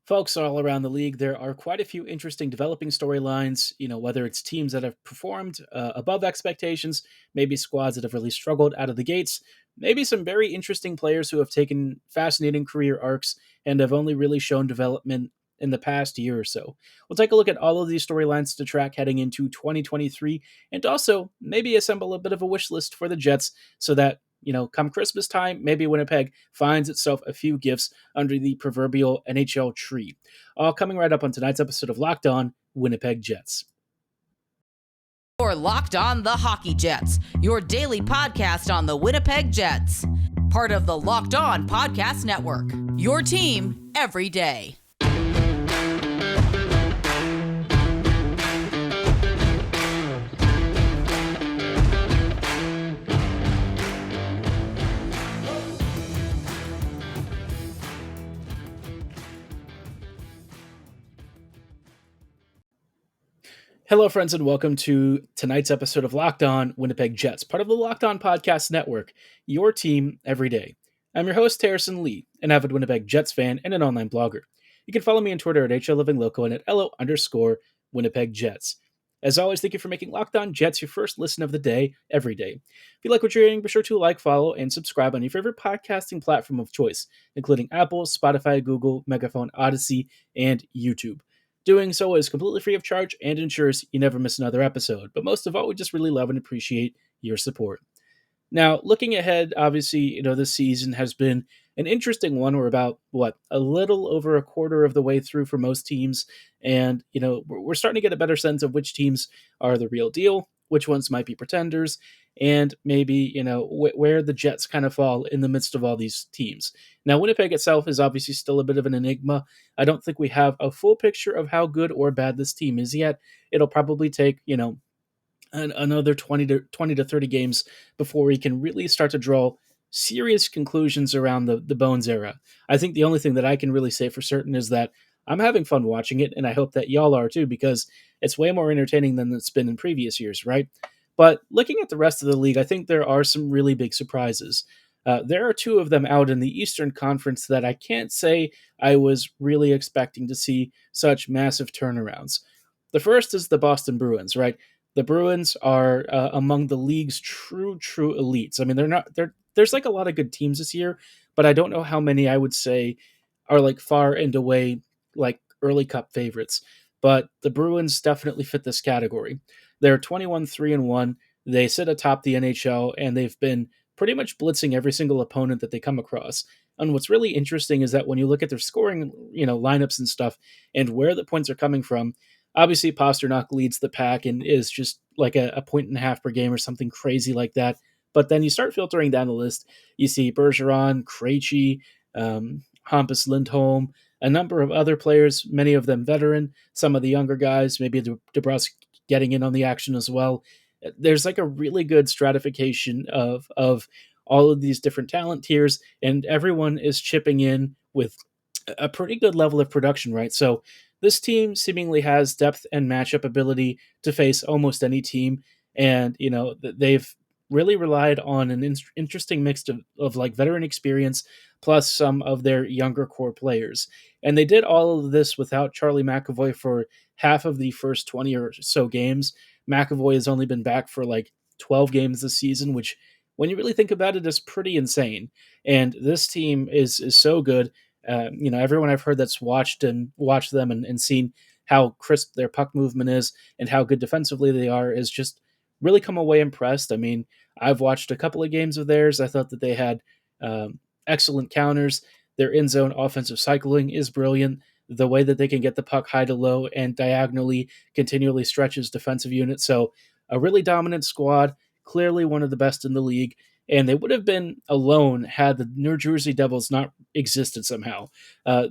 Folks all around the league, there are quite a few interesting developing storylines, whether it's teams that have performed above expectations, maybe squads that have really struggled out of the gates, maybe some very interesting players who have taken fascinating career arcs and have only really shown development in the past year or so. We'll take a look at all of these storylines to track heading into 2023 and also maybe assemble a bit of a wish list for the Jets so that come Christmas time, maybe Winnipeg finds itself a few gifts under the proverbial NHL tree. All coming right up on tonight's episode of Locked On Winnipeg Jets. Or Locked On the Hockey Jets, your daily podcast on the Winnipeg Jets. Part of the Locked On Podcast Network, your team every day. Hello, friends, and welcome to tonight's episode of Locked On Winnipeg Jets, part of the Locked On Podcast Network, your team every day. I'm your host, Harrison Lee, an avid Winnipeg Jets fan and an online blogger. You can follow me on Twitter at HLLivingLoco and at LO_Winnipeg Jets. As always, thank you for making Locked On Jets your first listen of the day, every day. If you like what you're hearing, be sure to like, follow, and subscribe on your favorite podcasting platform of choice, including Apple, Spotify, Google, Megaphone, Odyssey, and YouTube. Doing so is completely free of charge and ensures you never miss another episode. But most of all, we just really love and appreciate your support. Now, looking ahead, obviously, this season has been an interesting one. We're about, a little over a quarter of the way through for most teams. And, we're starting to get a better sense of which teams are the real deal, which ones might be pretenders, and maybe, where the Jets kind of fall in the midst of all these teams. Now, Winnipeg itself is obviously still a bit of an enigma. I don't think we have a full picture of how good or bad this team is yet. It'll probably take, another 20 to 30 games before we can really start to draw serious conclusions around the Bones era. I think the only thing that I can really say for certain is that I'm having fun watching it, and I hope that y'all are too, because it's way more entertaining than it's been in previous years, right? But looking at the rest of the league, I think there are some really big surprises. There are two of them out in the Eastern Conference that I can't say I was really expecting to see such massive turnarounds. The first is the Boston Bruins, right? The Bruins are among the league's true elites. I mean, there's like a lot of good teams this year, but I don't know how many I would say are like far and away like early cup favorites. But the Bruins definitely fit this category. They're 21-3-1. They sit atop the NHL, and they've been pretty much blitzing every single opponent that they come across. And what's really interesting is that when you look at their scoring, lineups and stuff, and where the points are coming from, obviously Pasternak leads the pack and is just like a point and a half per game or something crazy like that. But then you start filtering down the list. You see Bergeron, Krejci, Hampus Lindholm, a number of other players, many of them veteran, some of the younger guys, maybe DeBrusque getting in on the action as well. There's like a really good stratification of all of these different talent tiers, and everyone is chipping in with a pretty good level of production, right? So this team seemingly has depth and matchup ability to face almost any team, and they've really relied on an interesting mix of like veteran experience plus some of their younger core players. And they did all of this without Charlie McAvoy for half of the first 20 or so games. McAvoy has only been back for like 12 games this season, which when you really think about it is pretty insane. And this team is so good. Everyone I've heard that's watched them and seen how crisp their puck movement is and how good defensively they are is just really come away impressed. I mean, I've watched a couple of games of theirs. I thought that they had excellent counters. Their in-zone offensive cycling is brilliant. The way that they can get the puck high to low and diagonally continually stretches defensive units. So a really dominant squad, clearly one of the best in the league. And they would have been alone had the New Jersey Devils not existed somehow.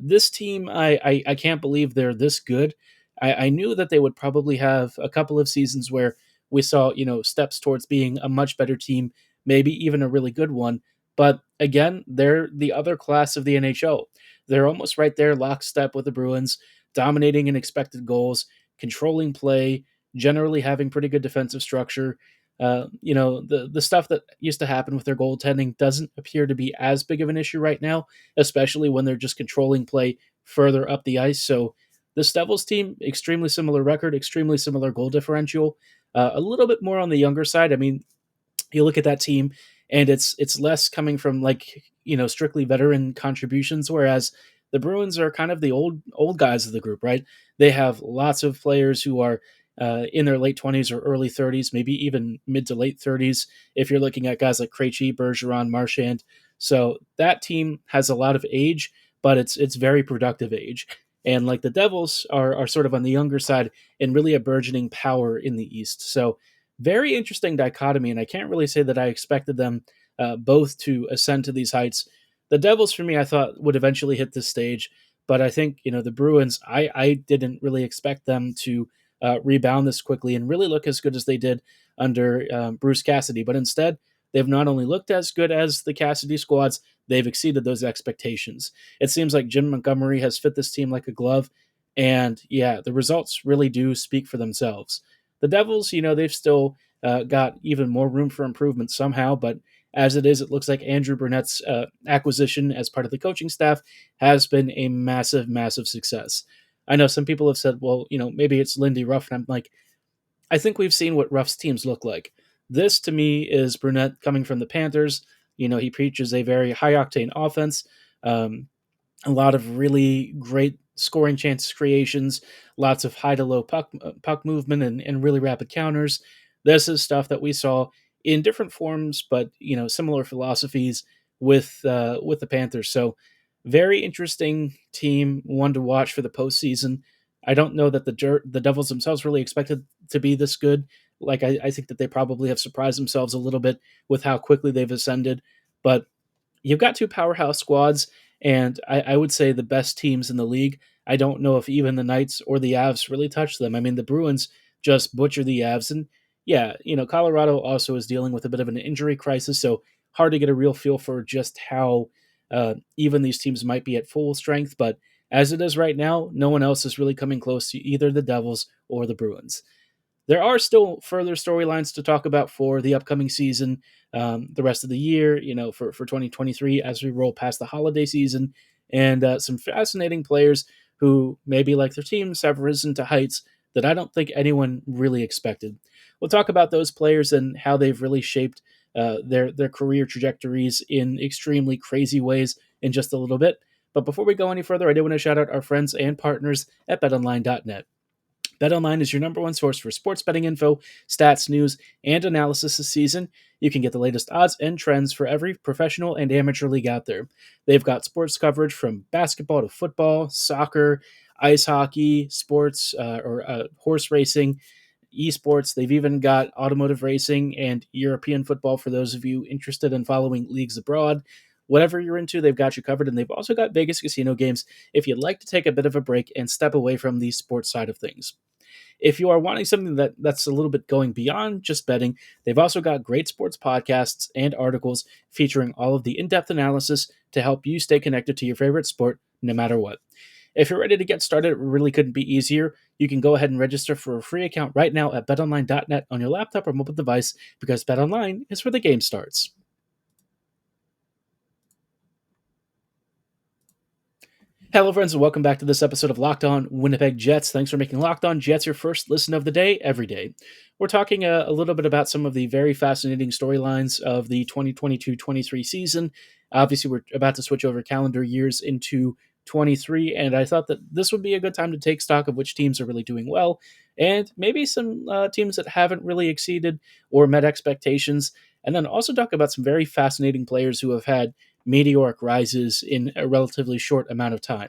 This team, I can't believe they're this good. I knew that they would probably have a couple of seasons where we saw, steps towards being a much better team, maybe even a really good one. But again, they're the other class of the NHL. They're almost right there, lockstep with the Bruins, dominating in expected goals, controlling play, generally having pretty good defensive structure. The stuff that used to happen with their goaltending doesn't appear to be as big of an issue right now, especially when they're just controlling play further up the ice. So this Devils team, extremely similar record, extremely similar goal differential, a little bit more on the younger side. I mean, you look at that team and it's less coming from like strictly veteran contributions, whereas the Bruins are kind of the old guys of the group, right? They have lots of players who are in their late 20s or early 30s, maybe even mid to late 30s if you're looking at guys like Krejci, Bergeron, Marchand. So that team has a lot of age, but it's very productive age. And like the Devils are sort of on the younger side and really a burgeoning power in the East. So very interesting dichotomy, and I can't really say that I expected them both to ascend to these heights. The Devils, for me, I thought would eventually hit this stage, but I think the Bruins, I didn't really expect them to rebound this quickly and really look as good as they did under Bruce Cassidy. But instead, they've not only looked as good as the Cassidy squads, they've exceeded those expectations. It seems like Jim Montgomery has fit this team like a glove, and yeah, the results really do speak for themselves. The Devils, they've still got even more room for improvement somehow, but as it is, it looks like Andrew Burnett's acquisition as part of the coaching staff has been a massive, massive success. I know some people have said, well, maybe it's Lindy Ruff, and I'm like, I think we've seen what Ruff's teams look like. This, to me, is Burnett coming from the Panthers. He preaches a very high octane offense. A lot of really great scoring chance creations, lots of high to low puck movement, and really rapid counters. This is stuff that we saw in different forms, but similar philosophies with the Panthers. So very interesting team, one to watch for the postseason. I don't know that the Devils themselves really expected to be this good. Like I think that they probably have surprised themselves a little bit with how quickly they've ascended, but you've got two powerhouse squads, and I would say the best teams in the league. I don't know if even the Knights or the Avs really touch them. I mean, the Bruins just butcher the Avs, and yeah, Colorado also is dealing with a bit of an injury crisis, so hard to get a real feel for just how even these teams might be at full strength. But as it is right now, no one else is really coming close to either the Devils or the Bruins. There are still further storylines to talk about for the upcoming season, the rest of the year, for 2023 as we roll past the holiday season, and some fascinating players who maybe like their teams have risen to heights that I don't think anyone really expected. We'll talk about those players and how they've really shaped their career trajectories in extremely crazy ways in just a little bit. But before we go any further, I do want to shout out our friends and partners at BetOnline.net. BetOnline is your number one source for sports betting info, stats, news, and analysis this season. You can get the latest odds and trends for every professional and amateur league out there. They've got sports coverage from basketball to football, soccer, ice hockey, sports or horse racing, esports. They've even got automotive racing and European football for those of you interested in following leagues abroad. Whatever you're into, they've got you covered, and they've also got Vegas casino games if you'd like to take a bit of a break and step away from the sports side of things. If you are wanting something that's a little bit going beyond just betting, they've also got great sports podcasts and articles featuring all of the in-depth analysis to help you stay connected to your favorite sport no matter what. If you're ready to get started, it really couldn't be easier. You can go ahead and register for a free account right now at betonline.net on your laptop or mobile device, because BetOnline is where the game starts. Hello, friends, and welcome back to this episode of Locked On Winnipeg Jets. Thanks for making Locked On Jets your first listen of the day every day. We're talking a little bit about some of the very fascinating storylines of the 2022-23 season. Obviously, we're about to switch over calendar years into 23, and I thought that this would be a good time to take stock of which teams are really doing well, and maybe some teams that haven't really exceeded or met expectations, and then also talk about some very fascinating players who have had meteoric rises in a relatively short amount of time.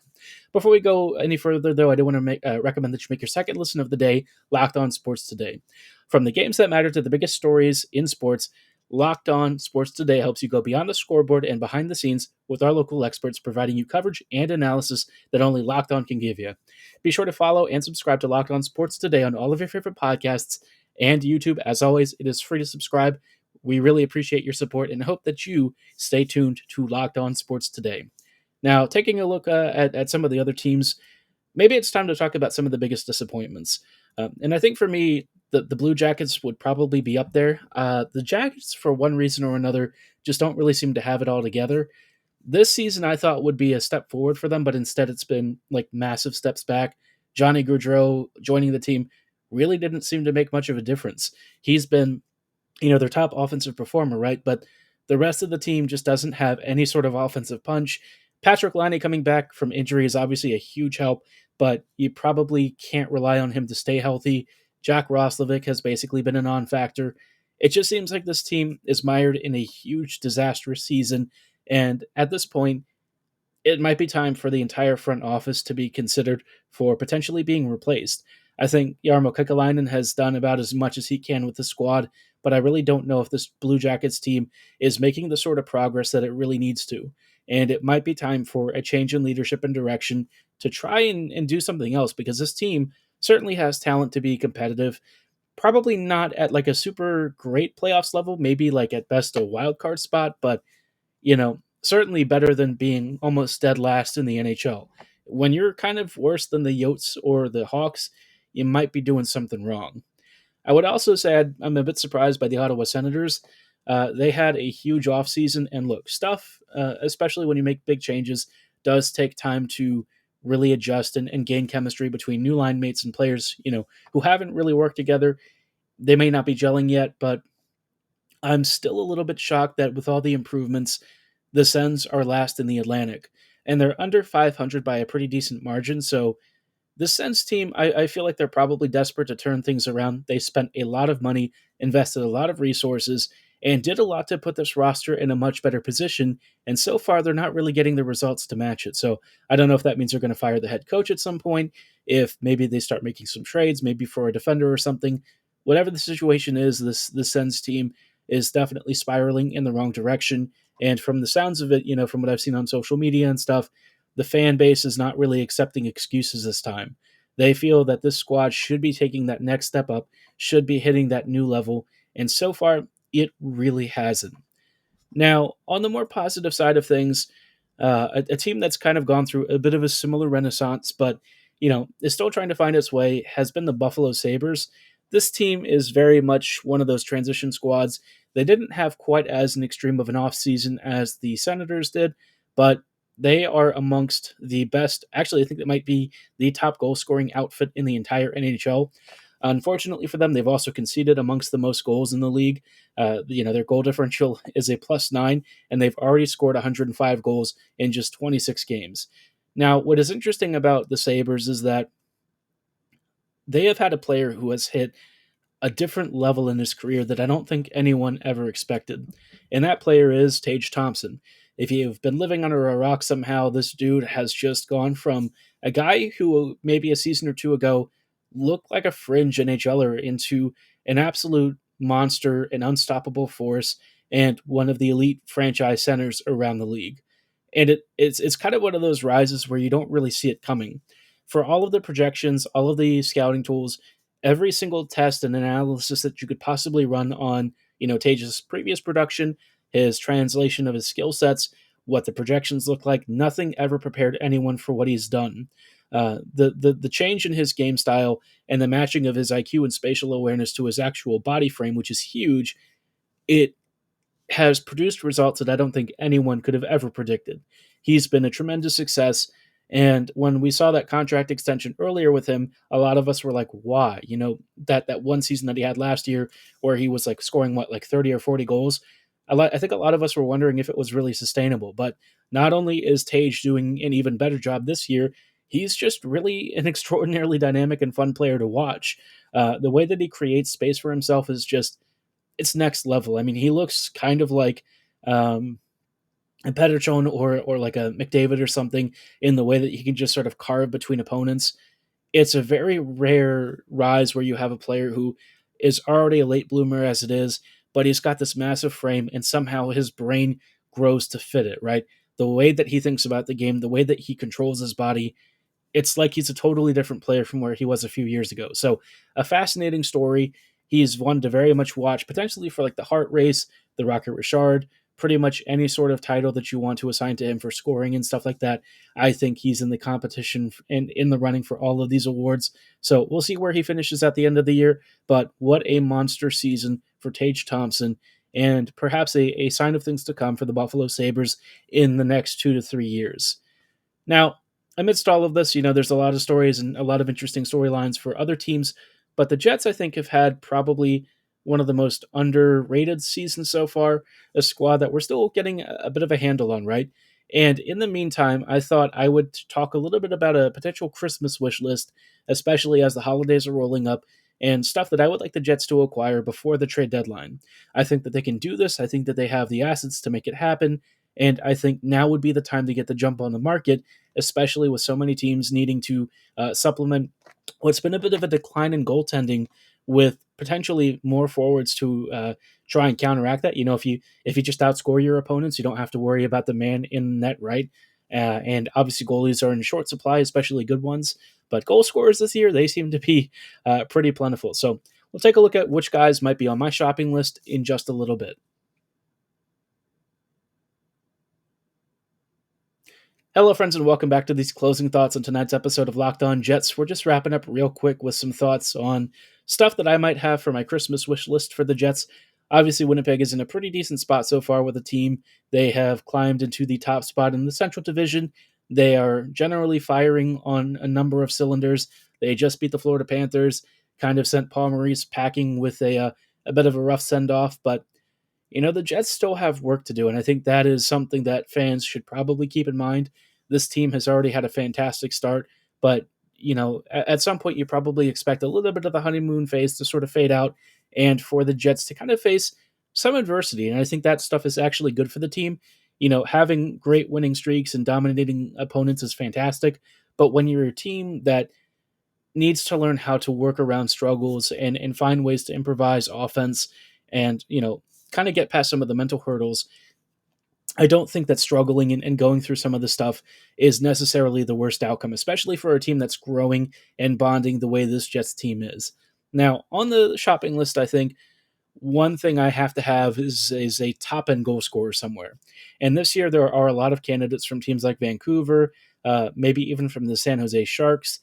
Before we go any further, though, I do want to recommend that you make your second listen of the day Locked On Sports Today. From the games that matter to the biggest stories in sports, Locked On Sports Today helps you go beyond the scoreboard and behind the scenes with our local experts, providing you coverage and analysis that only Locked On can give you. Be sure to follow and subscribe to Locked On Sports Today on all of your favorite podcasts and YouTube. As always, it is free to subscribe. We really appreciate your support and hope that you stay tuned to Locked On Sports Today. Now, taking a look at some of the other teams, maybe it's time to talk about some of the biggest disappointments. And I think for me, the Blue Jackets would probably be up there. The Jackets, for one reason or another, just don't really seem to have it all together. This season I thought would be a step forward for them, but instead it's been like massive steps back. Johnny Gaudreau joining the team really didn't seem to make much of a difference. He's been, their top offensive performer, right? But the rest of the team just doesn't have any sort of offensive punch. Patrick Laine coming back from injury is obviously a huge help, but you probably can't rely on him to stay healthy. Jack Roslovic has basically been a non-factor. It just seems like this team is mired in a huge disastrous season, and at this point, it might be time for the entire front office to be considered for potentially being replaced. I think Jarmo Kekalainen has done about as much as he can with the squad, but I really don't know if this Blue Jackets team is making the sort of progress that it really needs to. And it might be time for a change in leadership and direction to try and do something else, because this team certainly has talent to be competitive. Probably not at like a super great playoffs level, maybe like at best a wild card spot, but certainly better than being almost dead last in the NHL. When you're kind of worse than the Yotes or the Hawks, you might be doing something wrong. I would also say I'm a bit surprised by the Ottawa Senators. They had a huge offseason, and look, stuff, especially when you make big changes, does take time to really adjust and gain chemistry between new line mates and players, who haven't really worked together. They may not be gelling yet, but I'm still a little bit shocked that with all the improvements, the Sens are last in the Atlantic, and they're under 500 by a pretty decent margin. So the Sens team, I feel like they're probably desperate to turn things around. They spent a lot of money, invested a lot of resources, and did a lot to put this roster in a much better position. And so far, they're not really getting the results to match it. So I don't know if that means they're going to fire the head coach at some point, if maybe they start making some trades, maybe for a defender or something. Whatever the situation is, the Sens team is definitely spiraling in the wrong direction. And from the sounds of it, from what I've seen on social media and stuff, the fan base is not really accepting excuses this time. They feel that this squad should be taking that next step up, should be hitting that new level, and so far, it really hasn't. Now, on the more positive side of things, a team that's kind of gone through a bit of a similar renaissance, but is still trying to find its way, has been the Buffalo Sabres. This team is very much one of those transition squads. They didn't have quite as an extreme of an offseason as the Senators did, but they are amongst the best. Actually, I think that might be the top goal scoring outfit in the entire NHL. Unfortunately for them, they've also conceded amongst the most goals in the league. Their goal differential is a +9, and they've already scored 105 goals in just 26 games. Now, what is interesting about the Sabres is that they have had a player who has hit a different level in his career that I don't think anyone ever expected. And that player is Tage Thompson. If you've been living under a rock somehow, this dude has just gone from a guy who maybe a season or two ago looked like a fringe NHLer into an absolute monster, an unstoppable force, and one of the elite franchise centers around the league. And it's kind of one of those rises where you don't really see it coming. For all of the projections, all of the scouting tools, every single test and analysis that you could possibly run on, Tage's previous production, his translation of his skill sets, what the projections look like, nothing ever prepared anyone for what he's done. The change in his game style and the matching of his IQ and spatial awareness to his actual body frame, which is huge, it has produced results that I don't think anyone could have ever predicted. He's been a tremendous success. And when we saw that contract extension earlier with him, a lot of us were like, why? That one season that he had last year where he was like scoring, like 30 or 40 goals. I think a lot of us were wondering if it was really sustainable. But not only is Tage doing an even better job this year, he's just really an extraordinarily dynamic and fun player to watch. The way that he creates space for himself is just, it's next level. I mean, he looks kind of like a Pettersson or like a McDavid or something in the way that he can just sort of carve between opponents. It's a very rare rise where you have a player who is already a late bloomer as it is, but he's got this massive frame and somehow his brain grows to fit it, right? The way that he thinks about the game, the way that he controls his body, it's like he's a totally different player from where he was a few years ago. So a fascinating story. He's one to very much watch, potentially for like the Hart Race, the Rocket Richard, pretty much any sort of title that you want to assign to him for scoring and stuff like that. I think he's in the competition and in the running for all of these awards. So we'll see where he finishes at the end of the year. But what a monster season for Tage Thompson. and perhaps a sign of things to come for the Buffalo Sabres in the next 2 to 3 years. Now, amidst all of this, there's a lot of stories and a lot of interesting storylines for other teams, but the Jets, I think, have had probably one of the most underrated seasons so far, a squad that we're still getting a bit of a handle on, right? And in the meantime, I thought I would talk a little bit about a potential Christmas wish list, especially as the holidays are rolling up, and stuff that I would like the Jets to acquire before the trade deadline. I think that they can do this. I think that they have the assets to make it happen. And I think now would be the time to get the jump on the market, especially with so many teams needing to supplement what's been a bit of a decline in goaltending with potentially more forwards to try and counteract that. If you just outscore your opponents, you don't have to worry about the man in net, right? And obviously, goalies are in short supply, especially good ones. But goal scorers this year, they seem to be pretty plentiful. So we'll take a look at which guys might be on my shopping list in just a little bit. Hello, friends, and welcome back to these closing thoughts on tonight's episode of Locked On Jets. We're just wrapping up real quick with some thoughts on stuff that I might have for my Christmas wish list for the Jets. Obviously, Winnipeg is in a pretty decent spot so far with the team. They have climbed into the top spot in the Central Division. They are generally firing on a number of cylinders. They just beat the Florida Panthers, kind of sent Paul Maurice packing with a bit of a rough send-off, but the Jets still have work to do, and I think that is something that fans should probably keep in mind. This team has already had a fantastic start, but at some point you probably expect a little bit of the honeymoon phase to sort of fade out, and for the Jets to kind of face some adversity. And I think that stuff is actually good for the team. Having great winning streaks and dominating opponents is fantastic, but when you're a team that needs to learn how to work around struggles and find ways to improvise offense and kind of get past some of the mental hurdles, I don't think that struggling and going through some of the stuff is necessarily the worst outcome, especially for a team that's growing and bonding the way this Jets team is. Now, on the shopping list, I think one thing I have to have is a top end goal scorer somewhere. And this year, there are a lot of candidates from teams like Vancouver, maybe even from the San Jose Sharks.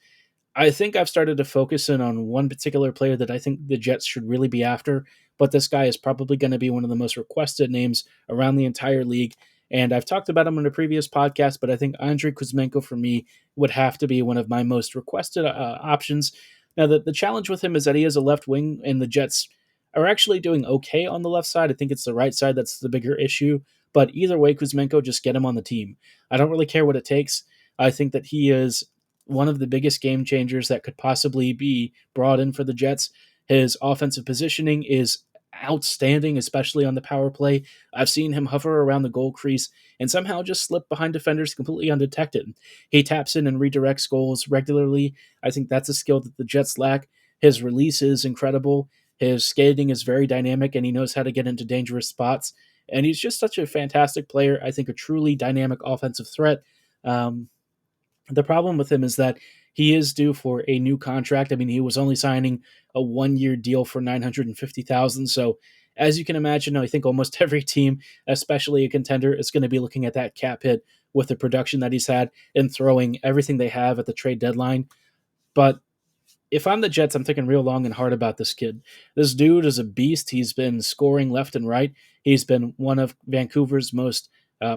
I think I've started to focus in on one particular player that I think the Jets should really be after, but this guy is probably going to be one of the most requested names around the entire league. And I've talked about him in a previous podcast, but I think Andrei Kuzmenko for me would have to be one of my most requested options. Now, the challenge with him is that he is a left wing, and the Jets are actually doing okay on the left side. I think it's the right side that's the bigger issue. But either way, Kuzmenko, just get him on the team. I don't really care what it takes. I think that he is one of the biggest game changers that could possibly be brought in for the Jets. His offensive positioning is outstanding, especially on the power play. I've seen him hover around the goal crease and somehow just slip behind defenders completely undetected. He taps in and redirects goals regularly. I think that's a skill that the Jets lack. His release is incredible. His skating is very dynamic, and he knows how to get into dangerous spots. And he's just such a fantastic player. I think a truly dynamic offensive threat. The problem with him is that he is due for a new contract. I mean, he was only signing a 1-year deal for $950,000. So, as you can imagine, I think almost every team, especially a contender, is going to be looking at that cap hit with the production that he's had and throwing everything they have at the trade deadline. But if I'm the Jets, I'm thinking real long and hard about this kid. This dude is a beast. He's been scoring left and right. He's been one of Vancouver's most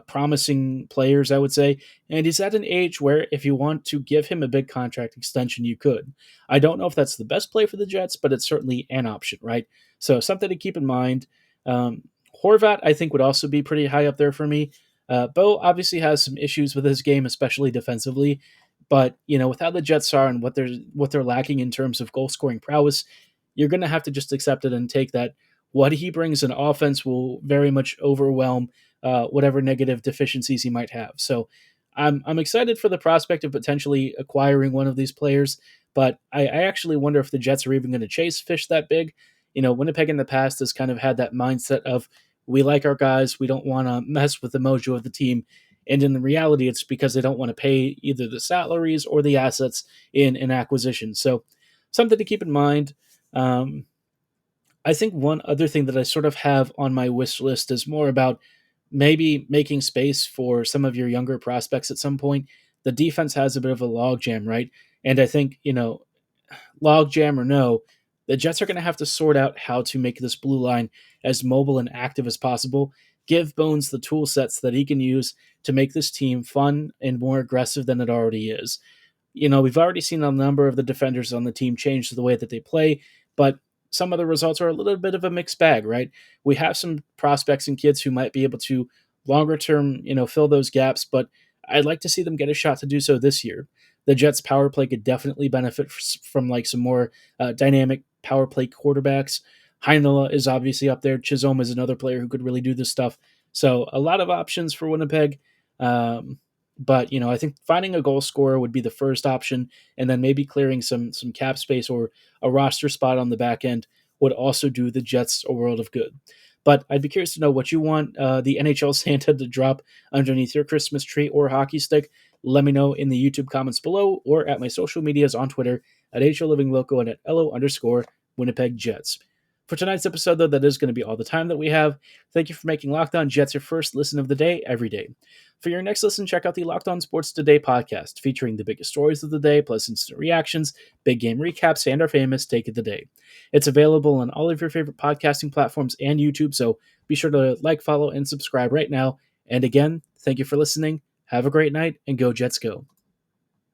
promising players, I would say. And he's at an age where if you want to give him a big contract extension, you could. I don't know if that's the best play for the Jets, but it's certainly an option, right? So something to keep in mind. Horvat, I think, would also be pretty high up there for me. Bo obviously has some issues with his game, especially defensively. But with how the Jets are and what they're lacking in terms of goal scoring prowess, you're going to have to just accept it and take that. What he brings in offense will very much overwhelm whatever negative deficiencies he might have. So I'm excited for the prospect of potentially acquiring one of these players, but I actually wonder if the Jets are even going to chase fish that big. Winnipeg in the past has kind of had that mindset of we like our guys, we don't want to mess with the mojo of the team. And in the reality, it's because they don't want to pay either the salaries or the assets in an acquisition. So something to keep in mind. I think one other thing that I sort of have on my wish list is more about maybe making space for some of your younger prospects at some point. The defense has a bit of a logjam, right? And I think, logjam or no, the Jets are going to have to sort out how to make this blue line as mobile and active as possible. Give Bones the tool sets that he can use to make this team fun and more aggressive than it already is. We've already seen a number of the defenders on the team change the way that they play, but some of the results are a little bit of a mixed bag, right? We have some prospects and kids who might be able to longer term, fill those gaps, but I'd like to see them get a shot to do so this year. The Jets power play could definitely benefit from like some more dynamic power play quarterbacks. Heinola is obviously up there. Chisholm is another player who could really do this stuff. So a lot of options for Winnipeg. But I think finding a goal scorer would be the first option, and then maybe clearing some cap space or a roster spot on the back end would also do the Jets a world of good. But I'd be curious to know what you want the NHL Santa to drop underneath your Christmas tree or hockey stick. Let me know in the YouTube comments below or at my social medias on Twitter at HLivingLoco and at LO_Winnipeg Jets. For tonight's episode, though, that is going to be all the time that we have. Thank you for making Locked On Jets your first listen of the day every day. For your next listen, check out the Locked On Sports Today podcast, featuring the biggest stories of the day, plus instant reactions, big game recaps, and our famous Take of the Day. It's available on all of your favorite podcasting platforms and YouTube, so be sure to like, follow, and subscribe right now. And again, thank you for listening. Have a great night, and go Jets go.